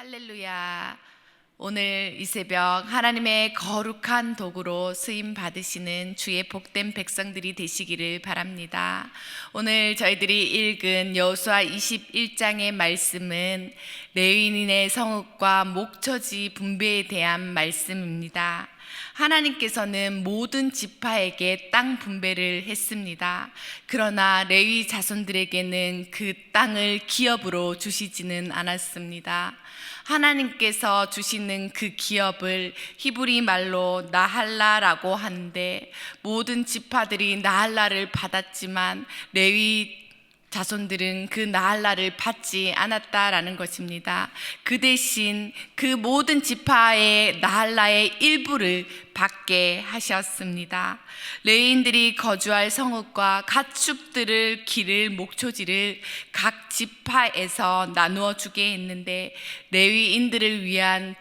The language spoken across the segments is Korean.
할렐루야. 오늘 이 새벽 하나님의 거룩한 도구로 쓰임 받으시는 주의 복된 백성들이 되시기를 바랍니다. 오늘 저희들이 읽은 여호수아 21장의 말씀은 레위인의 성읍과 목초지 분배에 대한 말씀입니다. 하나님께서는 모든 지파에게 땅 분배를 했습니다. 그러나 레위 자손들에게는 그 땅을 기업으로 주시지는 않았습니다. 하나님께서 주시는 그 기업을 히브리 말로 나할라라고 하는데, 모든 지파들이 나할라를 받았지만 레위 자손들은 그 나할라를 받지 않았다라는 것입니다. 그 대신 그 모든 지파의 나할라의 일부를 받게 하셨습니다. 레위인들이 거주할 성읍과 가축들을 기를 목초지를 각 지파에서 나누어 주게 했는데, 레위인들을 위한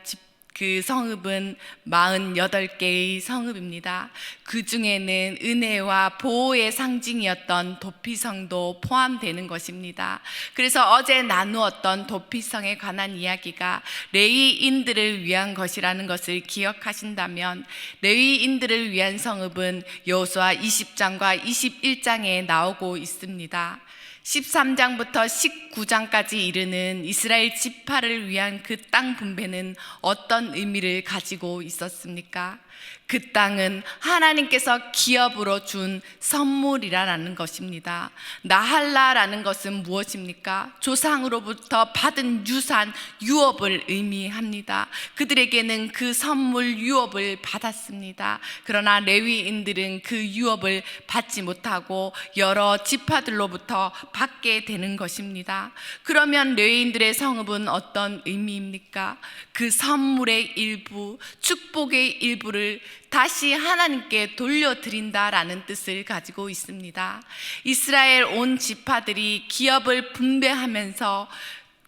그 성읍은 48개의 성읍입니다. 그 중에는 은혜와 보호의 상징이었던 도피성도 포함되는 것입니다. 그래서 어제 나누었던 도피성에 관한 이야기가 레위인들을 위한 것이라는 것을 기억하신다면, 레위인들을 위한 성읍은 여호수아 20장과 21장에 나오고 있습니다. 13장부터 19장까지 이르는 이스라엘 지파를 위한 그 땅 분배는 어떤 의미를 가지고 있었습니까? 그 땅은 하나님께서 기업으로 준 선물이라는 것입니다. 나할라라는 것은 무엇입니까? 조상으로부터 받은 유산, 유업을 의미합니다. 그들에게는 그 선물 유업을 받았습니다. 그러나 레위인들은 그 유업을 받지 못하고 여러 지파들로부터 받게 되는 것입니다. 그러면 레위인들의 성읍은 어떤 의미입니까? 그 선물의 일부, 축복의 일부를 다시 하나님께 돌려드린다라는 뜻을 가지고 있습니다. 이스라엘 온 지파들이 기업을 분배하면서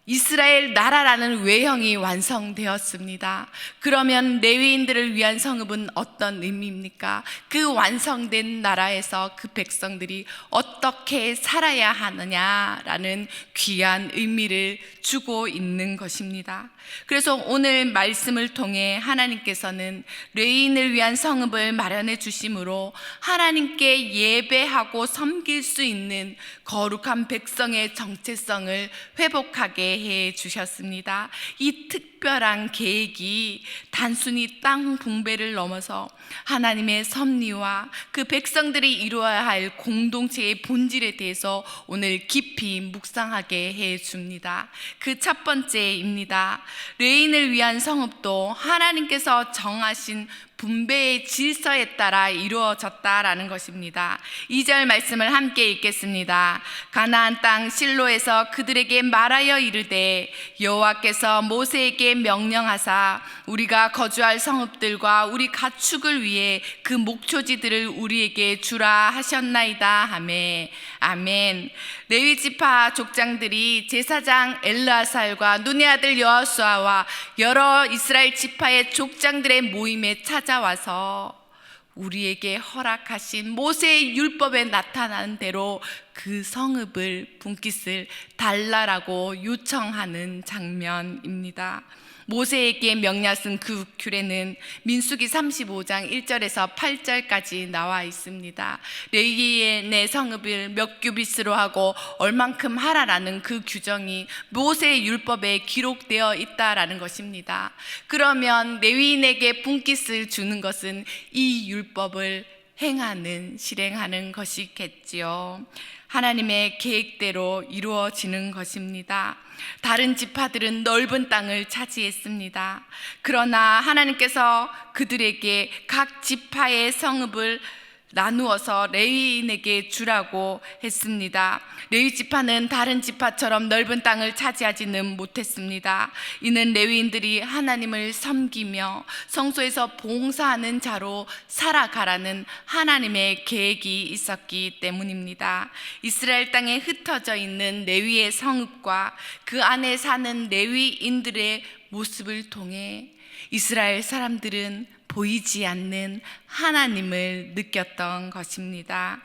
이스라엘 나라라는 외형이 완성되었습니다. 그러면 레위인들을 위한 성읍은 어떤 의미입니까? 그 완성된 나라에서 그 백성들이 어떻게 살아야 하느냐라는 귀한 의미를 주고 있는 것입니다. 그래서 오늘 말씀을 통해 하나님께서는 레위인을 위한 성읍을 마련해 주심으로 하나님께 예배하고 섬길 수 있는 거룩한 백성의 정체성을 회복하게 해 주셨습니다. 이 특별한 계획이 단순히 땅 분배를 넘어서 하나님의 섭리와 그 백성들이 이루어야 할 공동체의 본질에 대해서 오늘 깊이 묵상하게 해 줍니다. 그 첫 번째입니다. 레위인을 위한 성읍도 하나님께서 정하신 분배의 질서에 따라 이루어졌다라는 것입니다. 2절 말씀을 함께 읽겠습니다. 가나안 땅 실로에서 그들에게 말하여 이르되, 여호와께서 모세에게 명령하사 우리가 거주할 성읍들과 우리 가축을 위해 그 목초지들을 우리에게 주라 하셨나이다 하매. 아멘. 레위 지파 족장들이 제사장 엘르아살과 눈의 아들 여호수아와 여러 이스라엘 지파의 족장들의 모임에 찾아와서 우리에게 허락하신 모세의 율법에 나타나는 대로 그 성읍을 분깃을 달라라고 요청하는 장면입니다. 모세에게 명령한 그 규례는 민수기 35장 1절에서 8절까지 나와 있습니다. 레위인의 성읍을 몇 규빗으로 하고 얼만큼 하라라는 그 규정이 모세의 율법에 기록되어 있다라는 것입니다. 그러면 레위인에게 분깃을 주는 것은 이 율법을 실행하는 것이겠지요. 하나님의 계획대로 이루어지는 것입니다. 다른 지파들은 넓은 땅을 차지했습니다. 그러나 하나님께서 그들에게 각 지파의 성읍을 나누어서 레위인에게 주라고 했습니다. 레위 지파는 다른 지파처럼 넓은 땅을 차지하지는 못했습니다. 이는 레위인들이 하나님을 섬기며 성소에서 봉사하는 자로 살아가라는 하나님의 계획이 있었기 때문입니다. 이스라엘 땅에 흩어져 있는 레위의 성읍과 그 안에 사는 레위인들의 모습을 통해 이스라엘 사람들은 보이지 않는 하나님을 느꼈던 것입니다.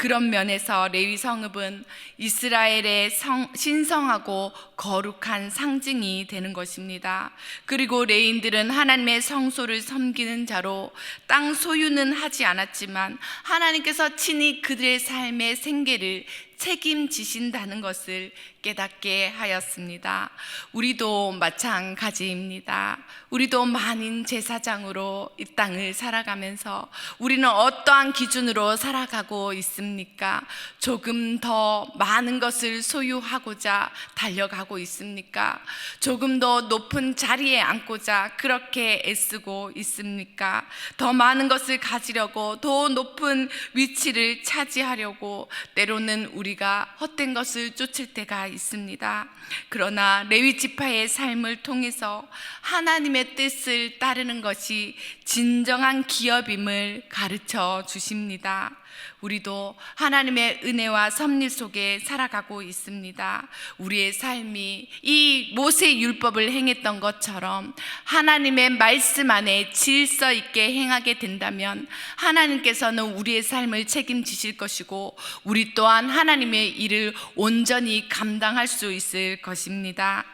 그런 면에서 레위 성읍은 이스라엘의 신성하고 거룩한 상징이 되는 것입니다. 그리고 레위인들은 하나님의 성소를 섬기는 자로 땅 소유는 하지 않았지만 하나님께서 친히 그들의 삶의 생계를 책임지신다는 것을 깨닫게 하였습니다. 우리도 마찬가지입니다. 우리도 만인 제사장으로 이 땅을 살아가면서 우리는 어떠한 기준으로 살아가고 있습니까? 조금 더 많은 것을 소유하고자 달려가고 있습니까? 조금 더 높은 자리에 앉고자 그렇게 애쓰고 있습니까? 더 많은 것을 가지려고 더 높은 위치를 차지하려고 때로는 우리가 헛된 것을 쫓을 때가 있습니다. 그러나 레위 지파의 삶을 통해서 하나님의 뜻을 따르는 것이 진정한 기업임을 가르쳐 주십니다. 우리도 하나님의 은혜와 섭리 속에 살아가고 있습니다. 우리의 삶이 이 모세 율법을 행했던 것처럼 하나님의 말씀 안에 질서 있게 행하게 된다면 하나님께서는 우리의 삶을 책임지실 것이고 우리 또한 하나님의 일을 온전히 감당할 수 있을 것입니다.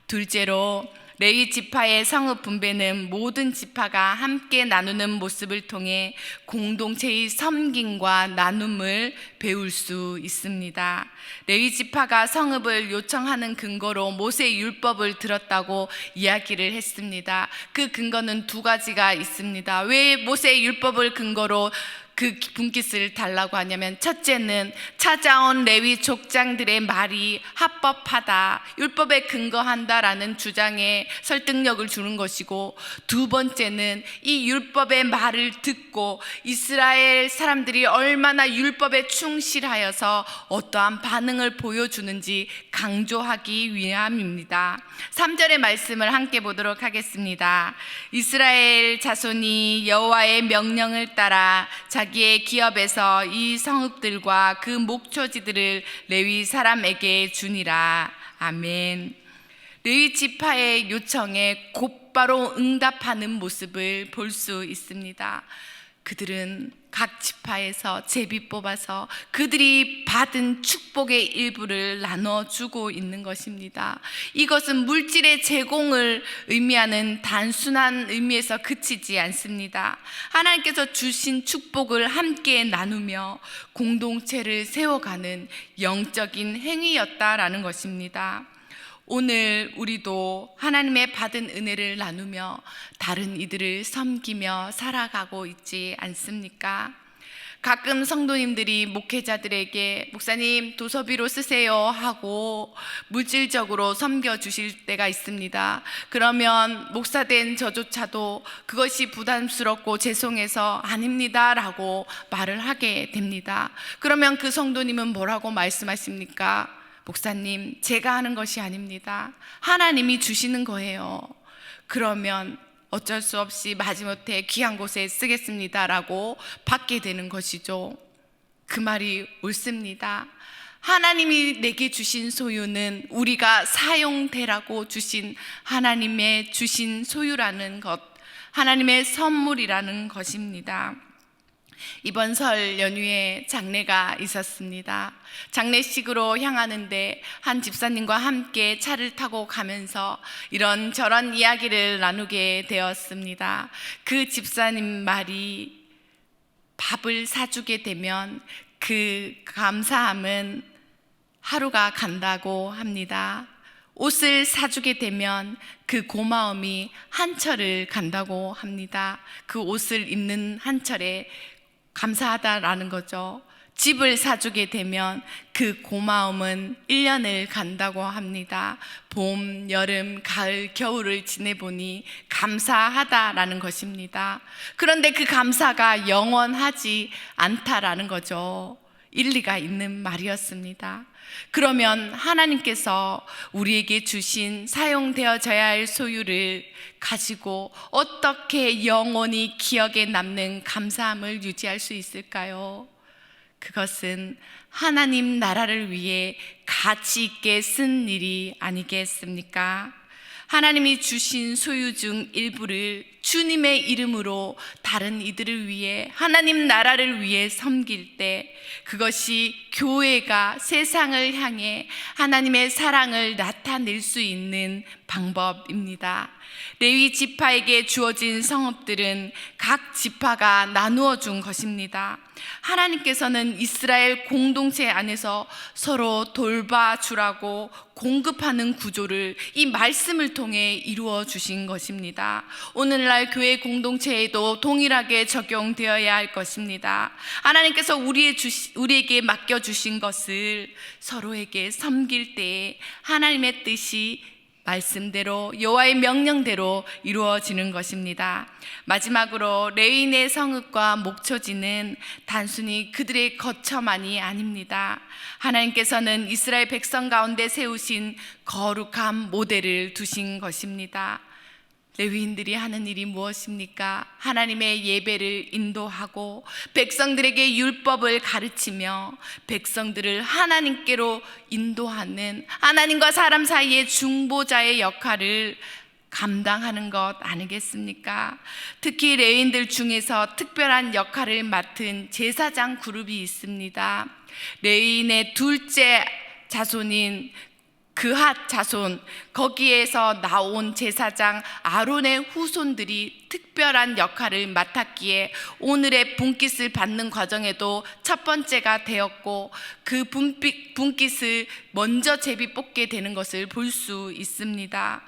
둘째로 레위 지파의 성읍 분배는 모든 지파가 함께 나누는 모습을 통해 공동체의 섬김과 나눔을 배울 수 있습니다. 레위 지파가 성읍을 요청하는 근거로 모세의 율법을 들었다고 이야기를 했습니다. 그 근거는 두 가지가 있습니다. 왜 모세의 율법을 근거로 그 분깃을 달라고 하냐면, 첫째는 찾아온 레위 족장들의 말이 합법하다, 율법에 근거한다라는 주장에 설득력을 주는 것이고, 두 번째는 이 율법의 말을 듣고 이스라엘 사람들이 얼마나 율법에 충실하여서 어떠한 반응을 보여주는지 강조하기 위함입니다. 3절의 말씀을 함께 보도록 하겠습니다. 이스라엘 자손이 여호와의 명령을 따라 자기의 기업에서 이 성읍들과 그 목초지들을 레위 사람에게 주니라. 아멘. 레위 지파의 요청에 곧바로 응답하는 모습을 볼 수 있습니다. 그들은 각 지파에서 제비 뽑아서 그들이 받은 축복의 일부를 나눠주고 있는 것입니다. 이것은 물질의 제공을 의미하는 단순한 의미에서 그치지 않습니다. 하나님께서 주신 축복을 함께 나누며 공동체를 세워가는 영적인 행위였다라는 것입니다. 오늘 우리도 하나님의 받은 은혜를 나누며 다른 이들을 섬기며 살아가고 있지 않습니까? 가끔 성도님들이 목회자들에게 목사님 도서비로 쓰세요 하고 물질적으로 섬겨주실 때가 있습니다. 그러면 목사된 저조차도 그것이 부담스럽고 죄송해서 아닙니다 라고 말을 하게 됩니다. 그러면 그 성도님은 뭐라고 말씀하십니까? 목사님, 제가 하는 것이 아닙니다. 하나님이 주시는 거예요. 그러면 어쩔 수 없이 마지못해 귀한 곳에 쓰겠습니다라고 받게 되는 것이죠. 그 말이 옳습니다. 하나님이 내게 주신 소유는 우리가 사용되라고 주신 하나님의 주신 소유라는 것, 하나님의 선물이라는 것입니다. 이번 설 연휴에 장례가 있었습니다. 장례식으로 향하는데 한 집사님과 함께 차를 타고 가면서 이런저런 이야기를 나누게 되었습니다. 그 집사님 말이 밥을 사주게 되면 그 감사함은 하루가 간다고 합니다. 옷을 사주게 되면 그 고마움이 한철을 간다고 합니다. 그 옷을 입는 한철에 감사하다라는 거죠. 집을 사주게 되면 그 고마움은 1년을 간다고 합니다. 봄, 여름, 가을, 겨울을 지내보니 감사하다라는 것입니다. 그런데 그 감사가 영원하지 않다라는 거죠. 일리가 있는 말이었습니다. 그러면 하나님께서 우리에게 주신 사용되어져야 할 소유를 가지고 어떻게 영원히 기억에 남는 감사함을 유지할 수 있을까요? 그것은 하나님 나라를 위해 가치 있게 쓴 일이 아니겠습니까? 하나님이 주신 소유 중 일부를 주님의 이름으로 다른 이들을 위해, 하나님 나라를 위해 섬길 때 그것이 교회가 세상을 향해 하나님의 사랑을 나타낼 수 있는 방법입니다. 레위 지파에게 주어진 성읍들은 각 지파가 나누어 준 것입니다. 하나님께서는 이스라엘 공동체 안에서 서로 돌봐주라고 공급하는 구조를 이 말씀을 통해 이루어 주신 것입니다. 오늘날 교회 공동체에도 동일하게 적용되어야 할 것입니다. 하나님께서 우리에게 맡겨주신 것을 서로에게 섬길 때에 하나님의 뜻이 말씀대로, 여호와의 명령대로 이루어지는 것입니다. 마지막으로 레위인의 성읍과 목초지는 단순히 그들의 거처만이 아닙니다. 하나님께서는 이스라엘 백성 가운데 세우신 거룩한 모델을 두신 것입니다. 레위인들이 하는 일이 무엇입니까? 하나님의 예배를 인도하고 백성들에게 율법을 가르치며 백성들을 하나님께로 인도하는, 하나님과 사람 사이의 중보자의 역할을 감당하는 것 아니겠습니까? 특히 레위인들 중에서 특별한 역할을 맡은 제사장 그룹이 있습니다. 레위인의 둘째 자손인 그핫 자손, 거기에서 나온 제사장 아론의 후손들이 특별한 역할을 맡았기에 오늘의 분깃을 받는 과정에도 첫 번째가 되었고, 그 분깃을 먼저 제비 뽑게 되는 것을 볼 수 있습니다.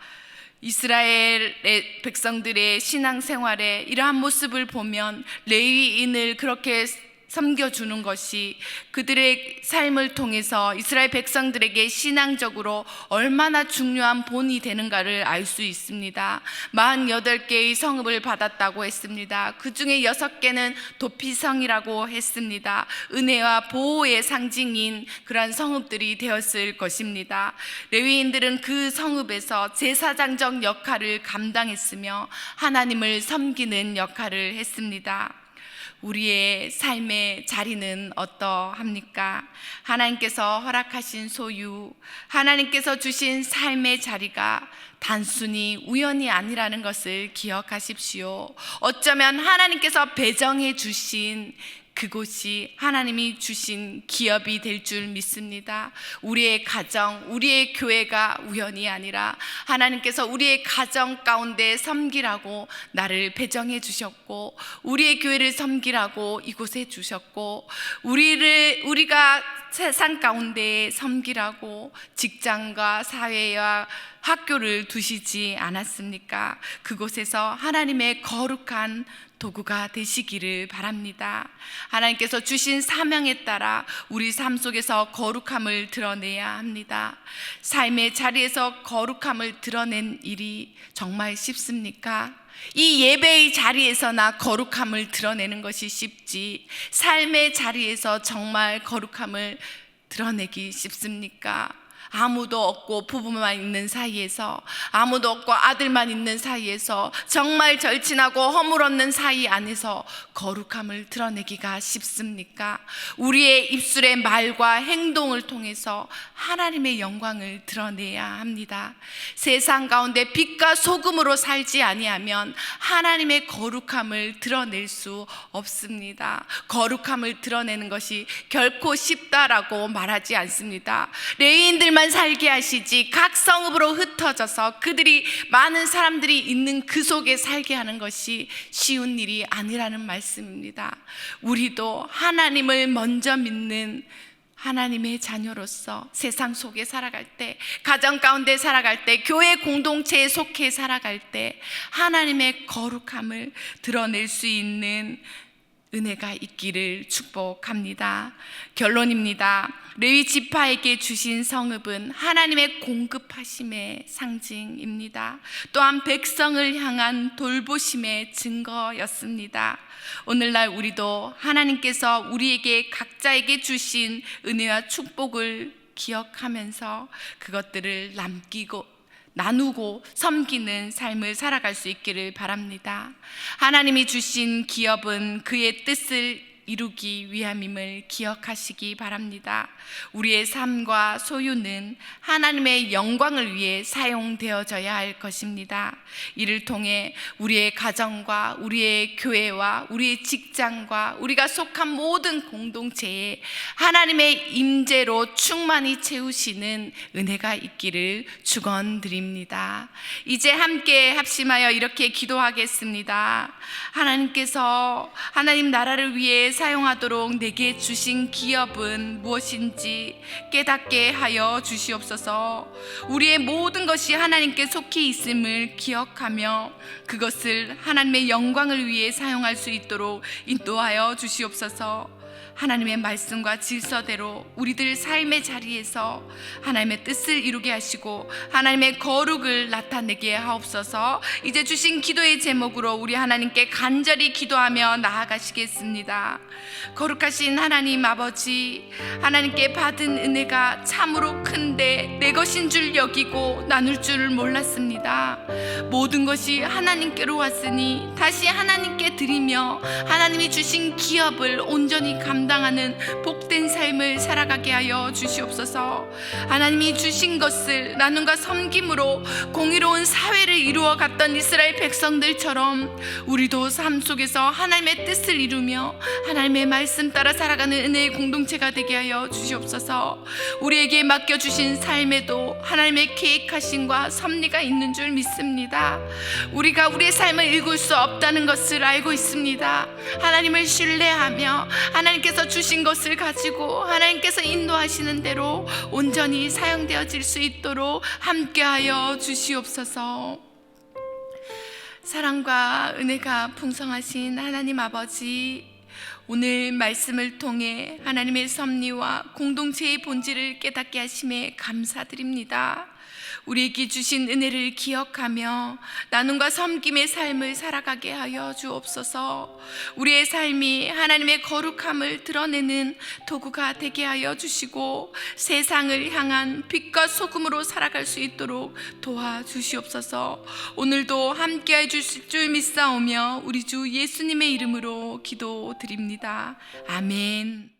이스라엘의 백성들의 신앙생활에 이러한 모습을 보면 레위인을 그렇게 섬겨주는 것이 그들의 삶을 통해서 이스라엘 백성들에게 신앙적으로 얼마나 중요한 본이 되는가를 알 수 있습니다. 48개의 성읍을 받았다고 했습니다. 그 중에 6개는 도피성이라고 했습니다. 은혜와 보호의 상징인 그러한 성읍들이 되었을 것입니다. 레위인들은 그 성읍에서 제사장적 역할을 감당했으며 하나님을 섬기는 역할을 했습니다. 우리의 삶의 자리는 어떠합니까? 하나님께서 허락하신 소유, 하나님께서 주신 삶의 자리가 단순히 우연이 아니라는 것을 기억하십시오. 어쩌면 하나님께서 배정해 주신 그곳이 하나님이 주신 기업이 될 줄 믿습니다. 우리의 가정, 우리의 교회가 우연이 아니라 하나님께서 우리의 가정 가운데 섬기라고 나를 배정해 주셨고, 우리의 교회를 섬기라고 이곳에 주셨고, 우리가 세상 가운데 섬기라고 직장과 사회와 학교를 두시지 않았습니까? 그곳에서 하나님의 거룩한 도구가 되시기를 바랍니다. 하나님께서 주신 사명에 따라 우리 삶 속에서 거룩함을 드러내야 합니다. 삶의 자리에서 거룩함을 드러낸 일이 정말 쉽습니까? 이 예배의 자리에서나 거룩함을 드러내는 것이 쉽지, 삶의 자리에서 정말 거룩함을 드러내기 쉽습니까? 아무도 없고 부부만 있는 사이에서, 아무도 없고 아들만 있는 사이에서, 정말 절친하고 허물없는 사이 안에서 거룩함을 드러내기가 쉽습니까? 우리의 입술의 말과 행동을 통해서 하나님의 영광을 드러내야 합니다. 세상 가운데 빛과 소금으로 살지 아니하면 하나님의 거룩함을 드러낼 수 없습니다. 거룩함을 드러내는 것이 결코 쉽다라고 말하지 않습니다. 레위인들만 살게 하시지 각 성읍으로 흩어져서 그들이 많은 사람들이 있는 그 속에 살게 하는 것이 쉬운 일이 아니라는 말씀입니다. 우리도 하나님을 먼저 믿는 하나님의 자녀로서 세상 속에 살아갈 때, 가정 가운데 살아갈 때, 교회 공동체에 속해 살아갈 때 하나님의 거룩함을 드러낼 수 있는 은혜가 있기를 축복합니다. 결론입니다. 레위 지파에게 주신 성읍은 하나님의 공급하심의 상징입니다. 또한 백성을 향한 돌보심의 증거였습니다. 오늘날 우리도 하나님께서 우리에게 각자에게 주신 은혜와 축복을 기억하면서 그것들을 나누고 섬기는 삶을 살아갈 수 있기를 바랍니다. 하나님이 주신 기업은 그의 뜻을 이루기 위함임을 기억하시기 바랍니다. 우리의 삶과 소유는 하나님의 영광을 위해 사용되어져야 할 것입니다. 이를 통해 우리의 가정과 우리의 교회와 우리의 직장과 우리가 속한 모든 공동체에 하나님의 임재로 충만히 채우시는 은혜가 있기를 축원드립니다. 이제 함께 합심하여 이렇게 기도하겠습니다. 하나님께서 하나님 나라를 위해 사용하도록 내게 주신 기업은 무엇인지 깨닫게 하여 주시옵소서. 우리의 모든 것이 하나님께 속히 있음을 기억하며 그것을 하나님의 영광을 위해 사용할 수 있도록 인도하여 주시옵소서. 하나님의 말씀과 질서대로 우리들 삶의 자리에서 하나님의 뜻을 이루게 하시고 하나님의 거룩을 나타내게 하옵소서. 이제 주신 기도의 제목으로 우리 하나님께 간절히 기도하며 나아가시겠습니다. 거룩하신 하나님 아버지, 하나님께 받은 은혜가 참으로 큰데 내 것인 줄 여기고 나눌 줄 몰랐습니다. 모든 것이 하나님께로 왔으니 다시 하나님께 드리며 하나님이 주신 기업을 온전히 감당하는 복된 삶을 살아가게 하여 주시옵소서. 하나님이 주신 것을 나눔과 섬김으로 공의로운 사회를 이루어 갔던 이스라엘 백성들처럼 우리도 삶 속에서 하나님의 뜻을 이루며 하나님의 말씀 따라 살아가는 은혜의 공동체가 되게 하여 주시옵소서. 우리에게 맡겨주신 삶에도 하나님의 계획하심과 섭리가 있는 줄 믿습니다. 우리가 우리의 삶을 읽을 수 없다는 것을 알고 있습니다. 하나님을 신뢰하며 하나님께서 주신 것을 가지고 하나님께서 인도하시는 대로 온전히 사용되어질 수 있도록 함께하여 주시옵소서. 사랑과 은혜가 풍성하신 하나님 아버지, 오늘 말씀을 통해 하나님의 섭리와 공동체의 본질을 깨닫게 하심에 감사드립니다. 우리에게 주신 은혜를 기억하며 나눔과 섬김의 삶을 살아가게 하여 주옵소서. 우리의 삶이 하나님의 거룩함을 드러내는 도구가 되게 하여 주시고 세상을 향한 빛과 소금으로 살아갈 수 있도록 도와주시옵소서. 오늘도 함께해 주실 줄 믿사오며 우리 주 예수님의 이름으로 기도드립니다. 아멘.